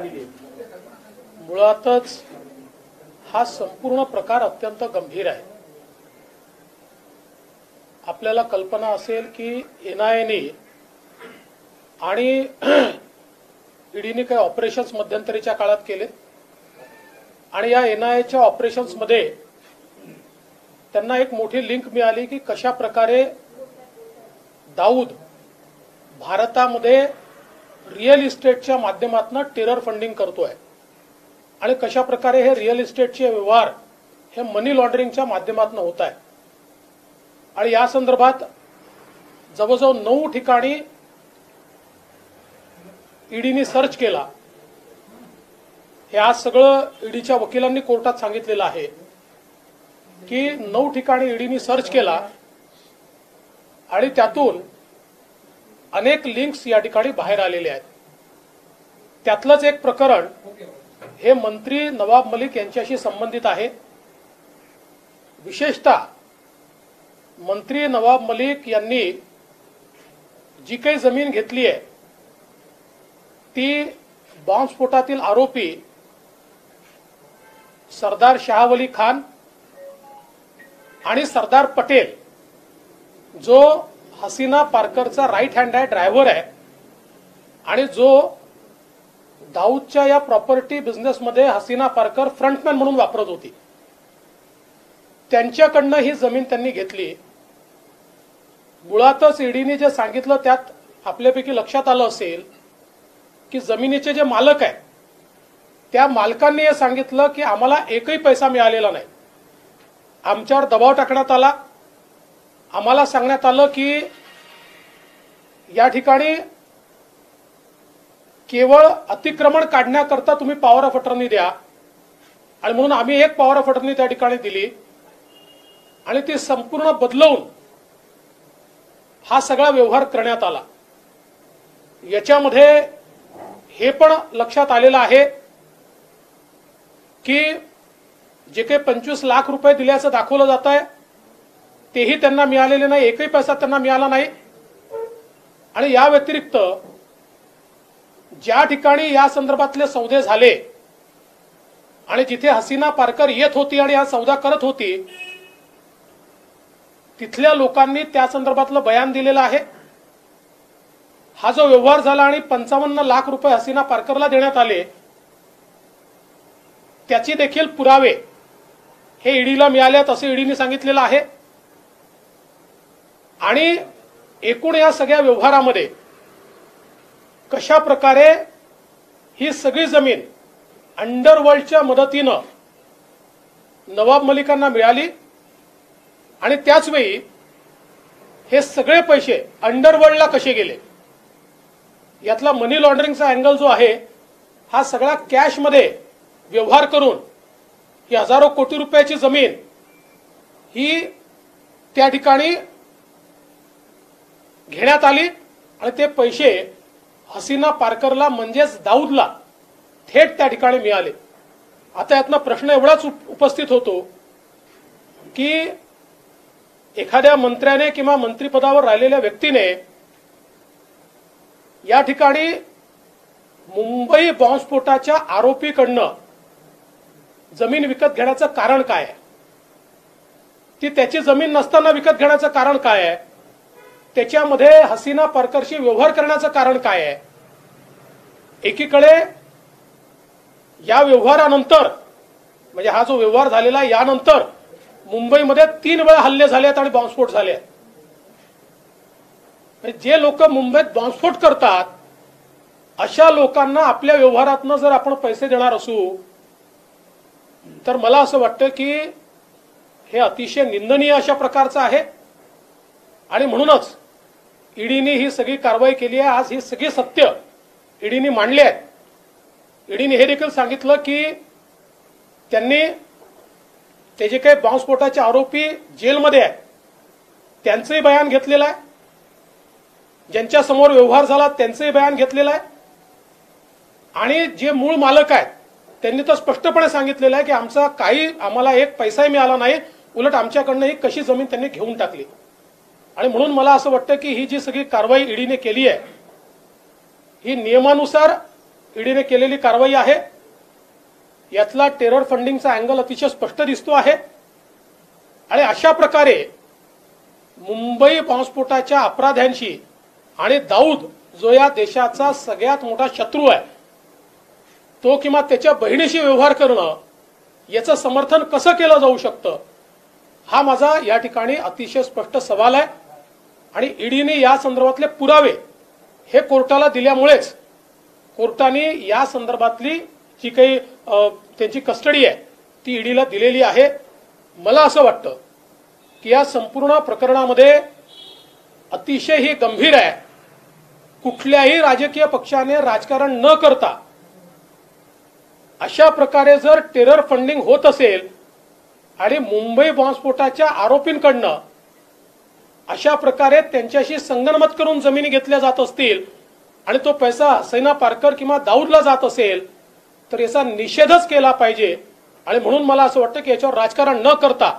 आलेली आहे। मुळातच हा संपूर्ण प्रकार अत्यंत गंभीर आहे। आपल्याला कल्पना असेल की एनआयएने आणि ईडीने काही ऑपरेशन्स मध्यंतरीच्या काळात केले आणि या एनआयएच्या ऑपरेशन्स मध्ये त्यांना एक मोठी लिंक मिळाली की कशा प्रकारे दाऊद भारतामध्ये रिअल इस्टेटच्या माध्यमातून टेरर फंडिंग करतोय आणि कशा प्रकारे हे रिअल इस्टेटचे व्यवहार हे मनी लॉन्ड्रिंगच्या माध्यमातून होत आहे। आणि या संदर्भात जवळजवळ 9 ठिकाणी ईडीने सर्च केला। हे आज सगळं ईडीच्या वकिलांनी कोर्टात सांगितलेलं आहे की 9 ठिकाणी ईडीने सर्च केला आणि त्यातून अनेक लिंक्स या ठिकाणी बाहेर आलेले आहेत। त्यातलंच एक प्रकरण हे मंत्री नवाब मलिक यांच्याशी संबंधित आहे। विशेषतः मंत्री नवाब मलिक यांनी जी काही जमीन घेतली आहे ती बॉम्बस्फोटातील आरोपी सरदार शाहवली खान आणि सरदार पटेल जो हसीना पारकरचा राईट हँड आहे, ड्रायव्हर आहे आणि जो दाऊदच्या या प्रॉपर्टी बिझनेसमध्ये हसीना पारकर फ्रंटमॅन म्हणून वापरत होती, त्यांच्याकडनं ही जमीन त्यांनी घेतली। मुळातच ईडीने जे सांगितलं त्यात आपल्यापैकी लक्षात आलं असेल की जमिनीचे जे मालक आहेत त्या मालकांनी हे सांगितलं की आम्हाला एकही पैसा मिळालेला नाही। आमच्यावर दबाव टाकण्यात आला, आम्हाला सांगण्यात आलं की या ठिकाणी केवळ अतिक्रमण काढण्याकरता तुम्ही पॉवर ऑफ अटर्नी द्या आणि म्हणून आम्ही एक पॉवर ऑफ अटर्नी त्या ठिकाणी दिली आणि ती संपूर्ण बदलवून हा सगळा व्यवहार करण्यात आला। याच्यामध्ये हे पण लक्षात आलेलं आहे की जे काही 25 लाख रुपये दिल्याचं दाखवलं जात आहे तेही त्यांना मिळालेले नाही, एकही पैसा त्यांना मिळाला नाही। आणि या व्यतिरिक्त ज्या ठिकाणी या संदर्भातले सौदे झाले आणि जिथे हसीना पारकर येत होती आणि हा सौदा करत होती तिथल्या लोकांनी त्या संदर्भातलं बयान दिलेलं आहे। हा जो व्यवहार झाला आणि 55 लाख रुपये हसीना पारकरला देण्यात आले त्याची देखील पुरावे हे ईडीला मिळालेत असे ईडीने सांगितलेलं आहे। आणि एकूण या सगळ्या व्यवहारामध्ये कशा प्रकारे ही सगळी जमीन अंडरवर्ल्डच्या मदतीनं नवाब मलिकांना मिळाली आणि त्याच वेळी हे सगळे पैसे अंडरवर्ल्डला कसे गेले यातला मनी लॉन्ड्रिंगचा अँगल जो आहे हा सगळा कॅशमध्ये व्यवहार करून ही हजारो कोटी रुपयाची जमीन ही त्या ठिकाणी घेण्यात आली आणि ते पैसे हसीना पारकरला म्हणजेच दाऊदला थेट त्या ठिकाणी मिळाले। आता यातनं प्रश्न एवढाच उपस्थित होतो की एखाद्या मंत्र्याने किंवा मंत्रिपदावर राहिलेल्या व्यक्तीने या ठिकाणी मुंबई बॉम्बस्फोटाच्या आरोपीकडनं जमीन विकत घेण्याचं कारण काय आहे, ती त्याची जमीन नसताना विकत घेण्याचं कारण काय आहे, त्याच्यामध्ये हसीना पारकरशी व्यवहार करण्याचं कारण काय आहे। एकीकडे या व्यवहारानंतर म्हणजे हा जो व्यवहार झालेला यानंतर मुंबईमध्ये 3 वेळा हल्ले झाले आहेत आणि बॉम्बस्फोट झाले आहेत। जे लोक मुंबईत बॉम्बस्फोट करतात अशा लोकांना आपल्या व्यवहारातनं जर आपण पैसे देणार असू तर मला असं वाटतं की हे अतिशय निंदनीय अशा प्रकारचं आहे। आणि म्हणूनच ईडीने ही सगळी कारवाई केली आहे। आज ही सगळी सत्य ईडीने मांडली आहेत। ईडीने हे देखील सांगितलं की त्यांनी ते जे काही बॉम्बस्फोटाचे आरोपी जेलमध्ये आहेत त्यांचंही बयान घेतलेलं आहे, ज्यांच्या समोर व्यवहार झाला त्यांचंही बयान घेतलेलं आहे आणि जे मूळ मालक आहेत त्यांनी तर स्पष्टपणे सांगितलेलं आहे की आम्हाला एक पैसाही मिळाला नाही, उलट आमच्याकडनं ही कशी जमीन त्यांनी घेऊन टाकली। आणि म्हणून मला असं वाटतं की ही जी सगळी कारवाई ईडीने केली आहे ही नियमानुसार ईडीने केलेली कारवाई आहे. यातला टेरर फंडिंगचा अँगल अतिशय स्पष्ट दिसतो आहे. आणि अशा प्रकारे मुंबई बॉम्बस्फोटाच्या अपराध्यांशी आणि दाऊद जो या देशाचा सगळ्यात मोठा शत्रू आहे तो किंवा त्याच्या बहिणीशी व्यवहार करणं याचं समर्थन कसं केलं जाऊ शकतं हा माझा या ठिकाणी अतिशय स्पष्ट सवाल आहे. आणि ईडीने या संदर्भातले पुरावे हे कोर्टाला दिल्यामुळेच कोर्टाने या संदर्भातली जी काही त्यांची कस्टडी आहे ती ईडीला दिलेली आहे. मला असं वाटतं की या संपूर्ण प्रकरणामध्ये अतिशय ही गंभीर आहे. कुठल्याही राजकीय पक्षाने राजकारण न करता अशा प्रकारे जर टेरर फंडिंग होत असेल आणि मुंबई बॉम्बस्फोटाच्या आरोपींकडनं अशा प्रकारे त्यांच्याशी संगनमत करून जमिनी घेतल्या जात असतील आणि तो पैसा हसीना पारकर किंवा दाऊदला जात असेल तर याचा निषेधच केला पाहिजे. आणि म्हणून मला असं वाटतं की याच्यावर राजकारण न करता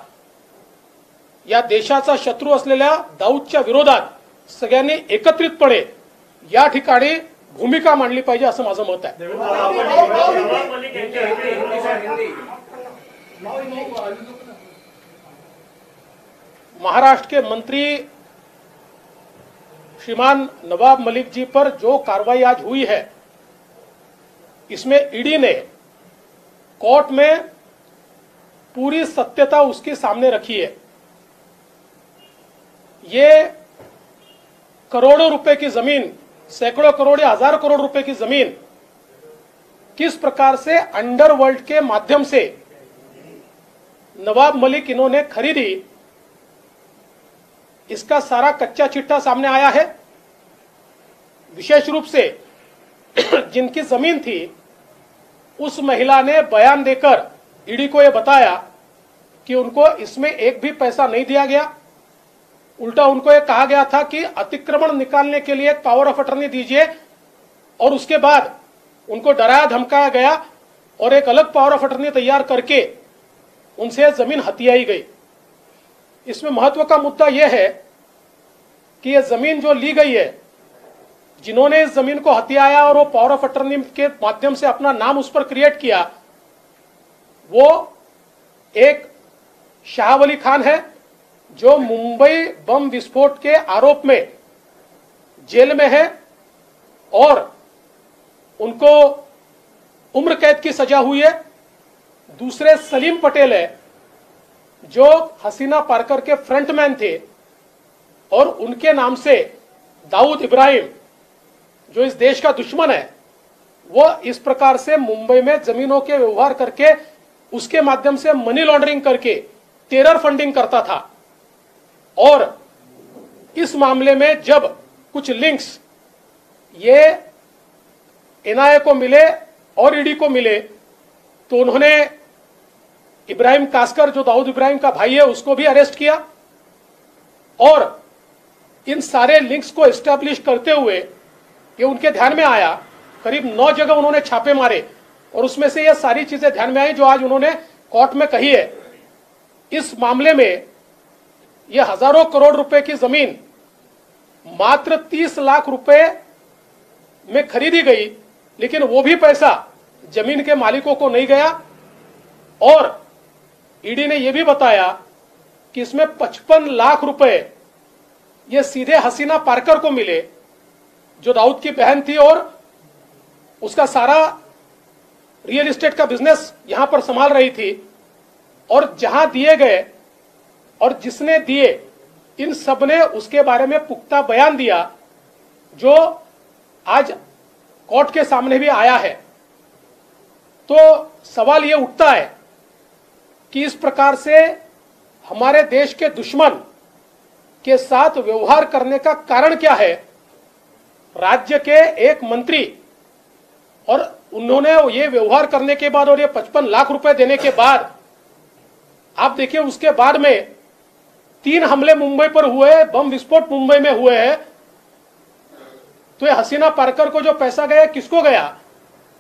या देशाचा शत्रू असलेल्या दाऊदच्या विरोधात सगळ्यांनी एकत्रितपणे या ठिकाणी भूमिका मांडली पाहिजे असं माझं मत आहे. महाराष्ट्र के मंत्री श्रीमान नवाब मलिक जी पर जो कार्रवाई आज हुई है इसमें ईडी ने कोर्ट में पूरी सत्यता उसके सामने रखी है. ये करोड़ों रुपए की जमीन, सैकड़ों करोड़ या हजार करोड़ रुपए की जमीन किस प्रकार से अंडरवर्ल्ड के माध्यम से नवाब मलिक इन्होंने खरीदी इसका सारा कच्चा चिट्ठा सामने आया है. विशेष रूप से जिनकी जमीन थी उस महिला ने बयान देकर ईडी को यह बताया कि उनको इसमें एक भी पैसा नहीं दिया गया. उल्टा उनको यह कहा गया था कि अतिक्रमण निकालने के लिए एक पावर ऑफ अटर्नी दीजिए और उसके बाद उनको डराया धमकाया गया और एक अलग पावर ऑफ अटर्नी तैयार करके उनसे जमीन हथियाई गई. इसमें महत्व का मुद्दा यह है कि यह जमीन जो ली गई है, जिन्होंने इस जमीन को हथियाया और वो पावर ऑफ अटर्नी के माध्यम से अपना नाम उस पर क्रिएट किया, वो एक शाह वली खान है जो मुंबई बम विस्फोट के आरोप में जेल में है और उनको उम्र कैद की सजा हुई है. दूसरे सलीम पटेल है जो हसीना पारकर के फ्रंटमैन थे और उनके नाम से दाऊद इब्राहिम जो इस देश का दुश्मन है वो इस प्रकार से मुंबई में जमीनों के व्यवहार करके उसके माध्यम से मनी लॉन्ड्रिंग करके टेरर फंडिंग करता था. और इस मामले में जब कुछ लिंक्स ये एनआईए को मिले और ईडी को मिले तो उन्होंने इब्राहिम कास्कर जो दाऊद इब्राहिम का भाई है उसको भी अरेस्ट किया और इन सारे लिंक्स को एस्टैब्लिश करते हुए ये उनके ध्यान में आया. करीब 9 जगह उन्होंने छापे मारे और उसमें से ये सारी चीजें ध्यान में आई जो आज उन्होंने कोर्ट में कही है. इस मामले में ये हजारों करोड़ रुपए की जमीन मात्र 30 लाख रुपए में खरीदी गई, लेकिन वो भी पैसा जमीन के मालिकों को नहीं गया. और ईडी ने यह भी बताया कि इसमें 55 लाख रुपए ये सीधे हसीना पारकर को मिले जो दाऊद की बहन थी और उसका सारा रियल एस्टेट का बिजनेस यहां पर संभाल रही थी. और जहां दिए गए और जिसने दिए इन सब ने उसके बारे में पुख्ता बयान दिया जो आज कोर्ट के सामने भी आया है. तो सवाल यह उठता है कि इस प्रकार से हमारे देश के दुश्मन के साथ व्यवहार करने का कारण क्या है. राज्य के एक मंत्री और उन्होंने ये व्यवहार करने के बाद और ये 55 लाख रुपए देने के बाद आप देखिए उसके बाद में 3 हमले मुंबई पर हुए, बम विस्फोट मुंबई में हुए हैं. तो ये हसीना पारकर को जो पैसा गया किसको गया?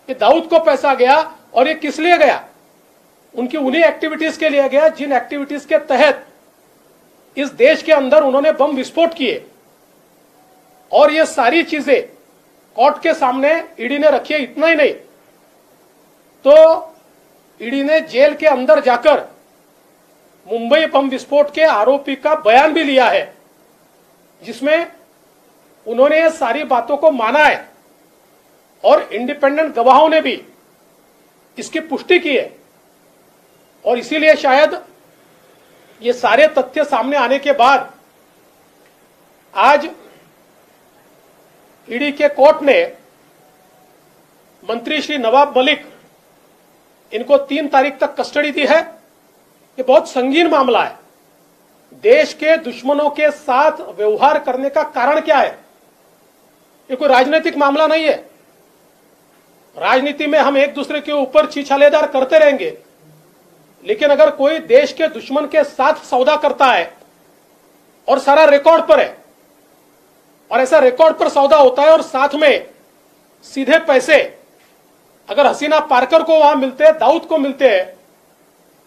ये दाऊद को पैसा गया. और ये किस लिए गया? उनकी उन्हीं एक्टिविटीज के लिए गया जिन एक्टिविटीज के तहत इस देश के अंदर उन्होंने बम विस्फोट किए. और ये सारी चीजें कोर्ट के सामने ईडी ने रखी है। इतना ही नहीं तो ईडी ने जेल के अंदर जाकर मुंबई बम विस्फोट के आरोपी का बयान भी लिया है, जिसमें उन्होंने ये सारी बातों को माना है और इंडिपेंडेंट गवाहों ने भी इसकी पुष्टि की है। और इसीलिए शायद ये सारे तथ्य सामने आने के बाद आज ईडी के कोर्ट ने मंत्री श्री नवाब मलिक इनको 3 तारीख तक कस्टडी दी है। ये बहुत संगीन मामला है। देश के दुश्मनों के साथ व्यवहार करने का कारण क्या है? ये कोई राजनीतिक मामला नहीं है। राजनीति में हम एक दूसरे के ऊपर छीछालेदार करते रहेंगे, लेकिन अगर कोई देश के दुश्मन के साथ सौदा करता है और सारा रिकॉर्ड पर है, और ऐसा रिकॉर्ड पर सौदा होता है और साथ में सीधे पैसे अगर हसीना पारकर को वहां मिलते हैं, दाऊद को मिलते हैं,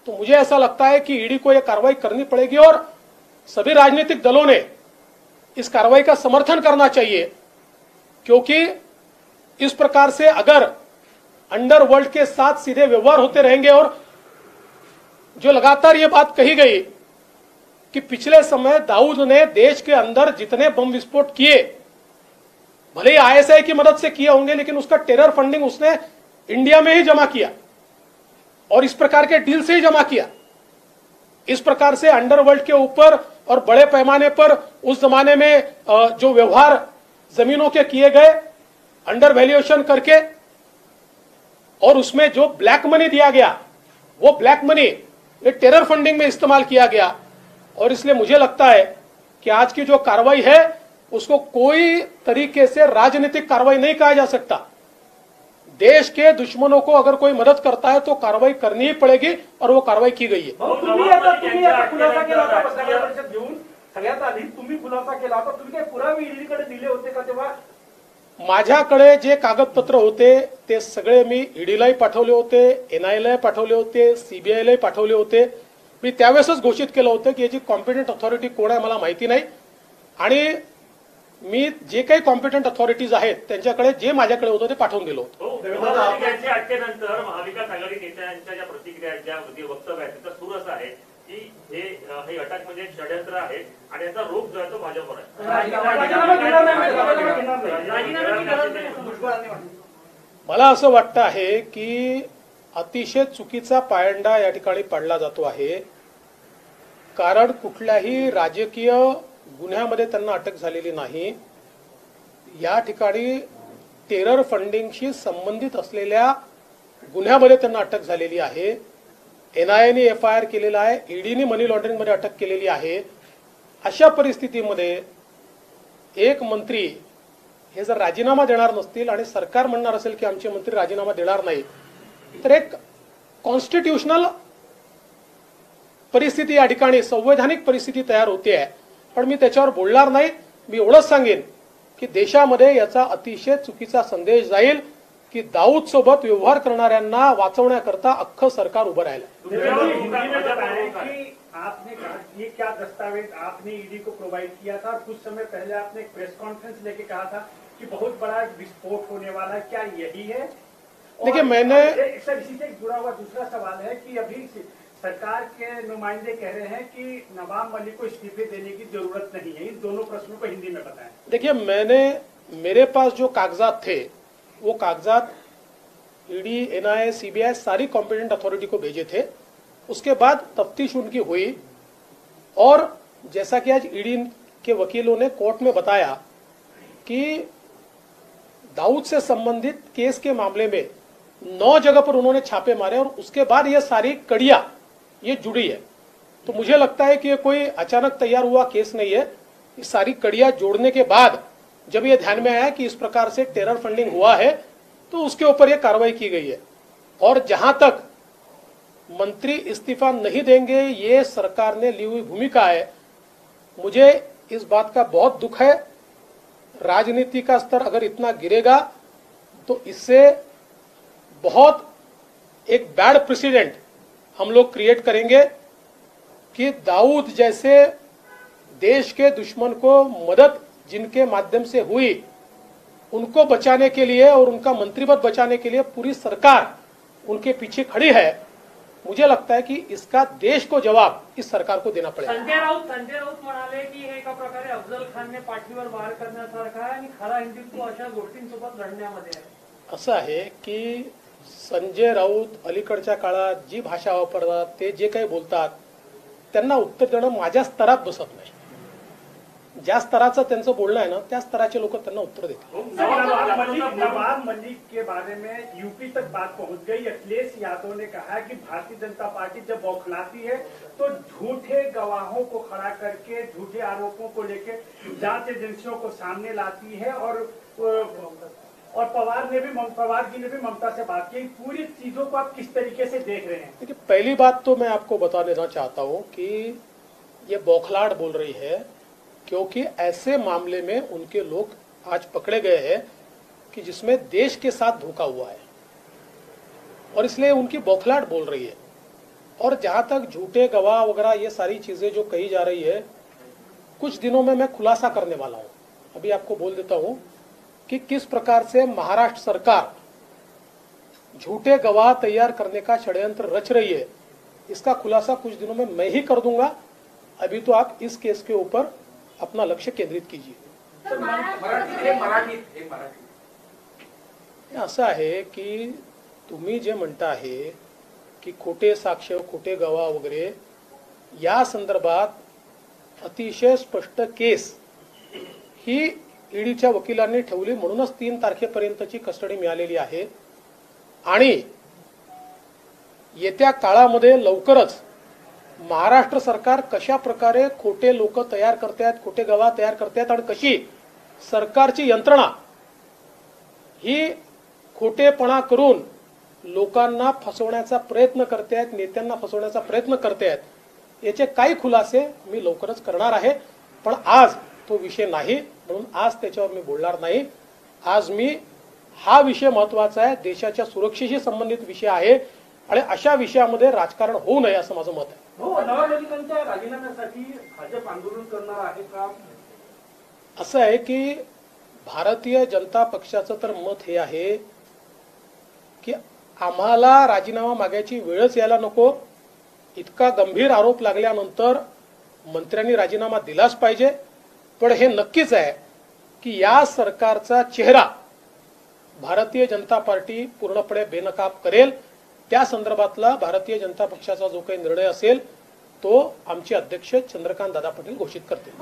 तो मुझे ऐसा लगता है कि ईडी को यह कार्रवाई करनी पड़ेगी और सभी राजनीतिक दलों ने इस कार्रवाई का समर्थन करना चाहिए। क्योंकि इस प्रकार से अगर अंडरवर्ल्ड के साथ सीधे व्यवहार होते रहेंगे, और जो लगातार ये बात कही गई कि पिछले समय दाऊद ने देश के अंदर जितने बम विस्फोट किए, भले ही आईएसआई की मदद से किए होंगे, लेकिन उसका टेरर फंडिंग उसने इंडिया में ही जमा किया और इस प्रकार के डील से ही जमा किया। इस प्रकार से अंडरवर्ल्ड के ऊपर और बड़े पैमाने पर उस जमाने में जो व्यवहार जमीनों के किए गए अंडर वैल्यूएशन करके, और उसमें जो ब्लैक मनी दिया गया, वो ब्लैक मनी ये टेरर फंडिंग में इस्तेमाल किया गया। और इसलिए मुझे लगता है कि आज की जो कार्रवाई है उसको कोई तरीके से राजनीतिक कार्रवाई नहीं कहा जा सकता। देश के दुश्मनों को अगर कोई मदद करता है तो कार्रवाई करनी ही पड़ेगी, और वो कार्रवाई की गई है। तुम्ही आता खुलासा केला होता पत्रकार परिषद घेऊन, सगळ्यात आधी तुम्ही खुलासा केला होता, तुम्ही काही पुरावे ईडीकडे दिले होते का तेव्हा? माझ्याकडे जे कागदपत्र होते ते सगळे मी ईडीलाही पाठवले होते, एनआयएला पाठवले होते, सीबीआयलाही पाठवले होते। मी त्यावेळेसच घोषित केलं होतं की याची कॉम्पिटंट अथॉरिटी कोण आहे मला माहिती नाही, आणि मी जे काही कॉम्पिटंट अथॉरिटीज आहेत त्यांच्याकडे जे माझ्याकडे होतं ते पाठवून दिलं होतं। अटकेनंतर महाविकास आघाडी नेत्यांच्या ज्या प्रतिक्रिया आहेत, ज्या वक्तव्य आहेत, त्याचा सूर असा आहे की हे अटक म्हणजे एक षड्यंत्र आहे आणि याचा रोख जो आहे तो भाजपवर आहे। मला असं वाटतं आहे की अतिशय चुकीचा पायंडा या ठिकाणी पाडला जातो आहे, कारण कुठल्याही राजकीय गुन्ह्यामध्ये त्यांना अटक झालेली नाही। या ठिकाणी टेरर फंडिंगशी संबंधित असलेल्या गुन्ह्यामध्ये त्यांना अटक झालेली आहे। एनआयएने एफआयआर केलेला आहे, ईडीने मनी लॉन्ड्रिंग मध्ये अटक केलेली आहे। अशा परिस्थितीमध्ये एक मंत्री हे जर राजीनामा देणार नसतील आणि सरकार म्हणणार असेल की आमचे मंत्री राजीनामा देणार नाही, तर एक कॉन्स्टिट्यूशनल परिस्थिती या ठिकाणी संवैधानिक परिस्थिती तयार होते आहे। पण मी त्याच्यावर बोलणार नाही। मी एवढंच सांगेन की देशामध्ये याचा अतिशय चुकीचा संदेश जाईल की दाऊद सोबत व्यवहार करणाऱ्यांना वाचवण्याकरता अख्खं सरकार उभं राहिलं। आपने कहा ये क्या दस्तावेज आपने ईडी को प्रोवाइड किया था, कुछ समय पहले आपने एक प्रेस कॉन्फ्रेंस लेके कहा था कि बहुत बड़ा विस्फोट होने वाला है, क्या यही है? देखिए मैंने सर इसी से जुड़ा हुआ दूसरा सवाल है कि अभी सरकार के नुमाइंदे कह रहे हैं कि नवाब मलिक को इस्तीफे देने की जरूरत नहीं है। इन दोनों प्रश्नों को हिंदी में बताएं। देखिए मेरे पास जो कागजात थे वो कागजात ईडी, एनआईए, सीबीआई सारी कॉम्पिटेंट अथॉरिटी को भेजे थे। उसके बाद तफ्तीश उनकी हुई और जैसा कि आज ईडी के वकीलों ने कोर्ट में बताया कि दाऊद से संबंधित केस के मामले में 9 जगह पर उन्होंने छापे मारे और उसके बाद ये सारी कड़ियां ये जुड़ी है। तो मुझे लगता है कि ये कोई अचानक तैयार हुआ केस नहीं है। ये सारी कड़ियां जोड़ने के बाद जब ये ध्यान में आया कि इस प्रकार से टेरर फंडिंग हुआ है तो उसके ऊपर ये कार्रवाई की गई है। और जहां तक मंत्री इस्तीफा नहीं देंगे ये सरकार ने ली हुई भूमिका है, मुझे इस बात का बहुत दुख है। राजनीति का स्तर अगर इतना गिरेगा तो इससे बहुत एक बैड प्रेसिडेंट हम लोग क्रिएट करेंगे कि दाऊद जैसे देश के दुश्मन को मदद जिनके माध्यम से हुई उनको बचाने के लिए और उनका मंत्रिपद बचाने के लिए पूरी सरकार उनके पीछे खड़ी है, मुझे लगता है कि इसका देश को जवाब इस सरकार को देना पड़ेगा. संजय राऊत म्हणाले की हे एका प्रकारे अफजल खानने पाठीवर वार करण्यासारखं आहे आणि खरा हिंदुत्व अशा गोष्टींसोबत लढण्यामध्ये आहे. असं आहे की संजय राऊत अलीकडच्या काळात जी भाषा वापरतात, ते जे काही बोलतात, त्यांना उत्तर देणं माझ्या स्तरात बसत नाही. ज्या स्तराचं त्यांचं बोलणं आहे ना, त्या स्तराचे लोक त्यांना उत्तर देतील. नवाब मलिक के बारे में यूपी तक बात पहुंच गई. अखिलेश यादव ने कहा कि भारतीय जनता पार्टी जब बौखलाती है तो झूठे गवाहों को खड़ा करके झूठे आरोपों को लेकर जांच एजेंसियों को सामने लाती है. और पवार जी ने भी ममता से बात की. पूरी चीजों को आप किस तरीके से देख रहे हैं? देखिए, पहली बात तो मैं आपको बता देना चाहता हूं कि ये बौखलाहट बोल रही है, क्योंकि ऐसे मामले में उनके लोग आज पकड़े गए हैं कि जिसमें देश के साथ धोखा हुआ है, और इसलिए उनकी बौखलाहट बोल रही है. और जहां तक झूठे गवाह वगैरह ये सारी चीजें जो कही जा रही है, कुछ दिनों में मैं खुलासा करने वाला हूं. अभी आपको बोल देता हूं कि किस प्रकार से महाराष्ट्र सरकार झूठे गवाह तैयार करने का षड्यंत्र रच रही है. इसका खुलासा कुछ दिनों में मैं ही कर दूंगा. अभी तो आप इस केस के ऊपर अपना लक्ष्य केंद्रित कीजिए. असं आहे की तुम्ही जे म्हणता आहे की खोटे साक्ष, खोटे गवाह वगैरे, या संदर्भात अतिशय स्पष्ट केस ही ईडीच्या वकिलांनी ठेवली, म्हणूनच 3 तारखेपर्यंतची कस्टडी मिळालेली आहे. आणि येत्या काळामध्ये लवकरच महाराष्ट्र सरकार कशा प्रकारे खोटे लोक तयार करतात, खोटे गवाह तयार करतात, आणि कशी सरकारची यंत्रणा ही खोटेपणा करून लोकांना फसवण्याचा प्रयत्न करतात, नेत्यांना फसवण्याचा प्रयत्न करतात, याचे काही खुलासे मी लवकरच करणार आहे. पण आज तो विषय नाही, म्हणून आज त्याच्यावर मी बोलणार नाही. आज मी हा विषय महत्वाचा आहे, देशाच्या सुरक्षेशी संबंधित विषय आहे, आणि अशा विषयामध्ये राजकारण होऊ नये असं माझं मत आहे. नवाब मलिकांच्या राजीनाम्यासाठी भाजप आंदोलन करणार आहे का? असं आहे की भारतीय जनता पक्षाचं तर मत हे आहे की आम्हाला राजीनामा मागायची वेळच यायला नको. इतका गंभीर आरोप लागल्यानंतर मंत्र्यांनी राजीनामा दिलाच पाहिजे. पण हे नक्कीच आहे की या सरकारचा चेहरा भारतीय जनता पार्टी पूर्णपणे बेनकाब करेल. त्या संदर्भातला भारतीय जनता पक्षाचा जो काही निर्णय असेल तो आमचे अध्यक्ष चंद्रकांत दादा पाटील घोषित करतील.